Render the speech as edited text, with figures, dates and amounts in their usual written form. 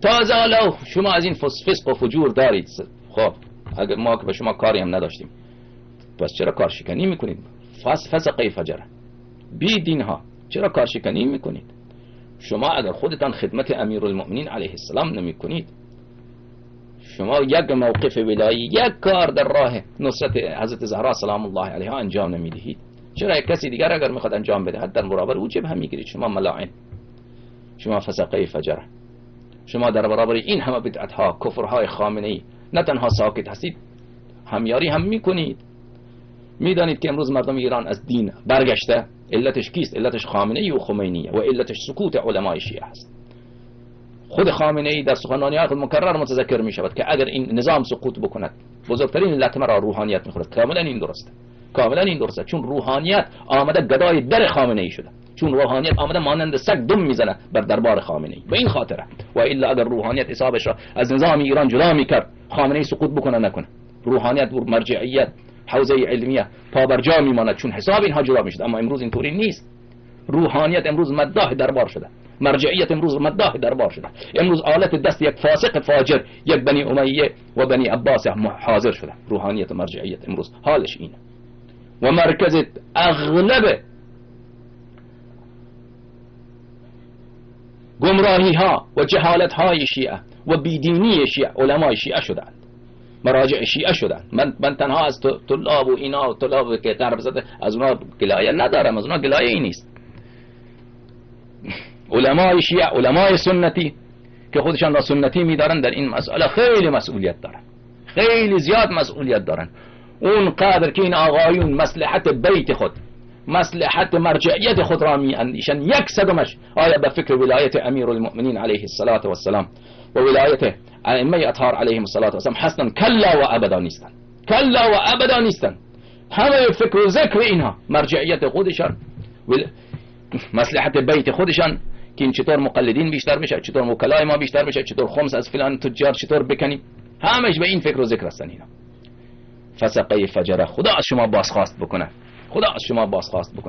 تازه حالا شما از این فسق و فجور دارید. خب اگر ما که به شما کاری هم نداشتیم، پس چرا کارشکنی میکنید؟ فسق فجر بی دین ها، چرا کارشکنی میکنید؟ شما اگر خودتان خدمت امیرالمؤمنین علیه السلام نمی کنید، شما یک موقف ولایی، یک کار در راه نصرت حضرت زهرا سلام الله علیها انجام نمی دهید، چرا یک کسی دیگر اگر میخواد انجام بده در برابر او جبهه میگیرید؟ شما ملاعن، شما فسقه فجره، شما در برابر این همه بدعت ها، کفرهای خامنه ای نه تنها ساکت هستید، همیاری هم میکنید. میدانید که امروز مردم ایران از دین برگشته. علتش کیست؟ علتش خامنه ای و خمینیه و علتش سکوت علمای شیعه است. خود خامنه ای در سخنرانی‌های خود مکرر متذکر می شود که اگر این نظام سقوط بکند بزرگترین لطمه را روحانیت میخورد. کاملا این درسته، کاملا این درسته، چون روحانیت آمده گدای در خامنه ای شده، چون روحانیت آمده مانند سگ دم میزنه بر دربار خامنه ای. به این خاطره، و الا اگر روحانیت حسابش را از نظام ایران جدا میکرد، خامنه ای سقوط بکنه نکنه، روحانیت و مرجعیت حوزه علمیه پابرجا میماند، چون حساب اینها جدا میشد. اما امروز اینطوری نیست. روحانیت امروز مداح دربار شده، مرجعیت امروز مداح دربار شده، امروز آلت دست یک فاسق فاجر، یک بنی امیه و بنی عباس حاضر شده. روحانیت و مرجعیت امروز حالش اینه. و مرکز اغلب گمراهی ها و جهالت های شیعه و بیدینی شیعه علمای شیعه شدند، مراجع شیعه شدند. من تنها از طلاب و اینا و طلاب که غرب زده از اونا گلایه ندارم، از اونا گلایه ای نیست. علمای شیعه، علمای سنتی که خودشان را سنتی میدارن، در این مسئله خیلی مسئولیت دارن، خیلی زیاد مسئولیت دارن. اون قدر که این آقایون مصلحت بیت خود، مصلحت مرجعیت خود را می اندیشن، یک صدمش آیا به فکر ولایت امیرالمؤمنین علیه السلام و ولایت ائمه اطهار علیهم السلام هستن؟ کلا و ابدا نیستن، کلا و ابدا نیستن. همه فکر و ذکر اینها مرجعیت خودشان، مصلحت بیت خودشان که این چطور مقلدین بیشتر میشه، چطور وکلای ما بیشتر میشه، چطور خمس از فلان تجار چطور بکنیم، همش به این فکر و ذکر هستن اینا. فسقه فجره. خدا از شما بازخواست بکنه، خدا از شما بازخواست بکنه.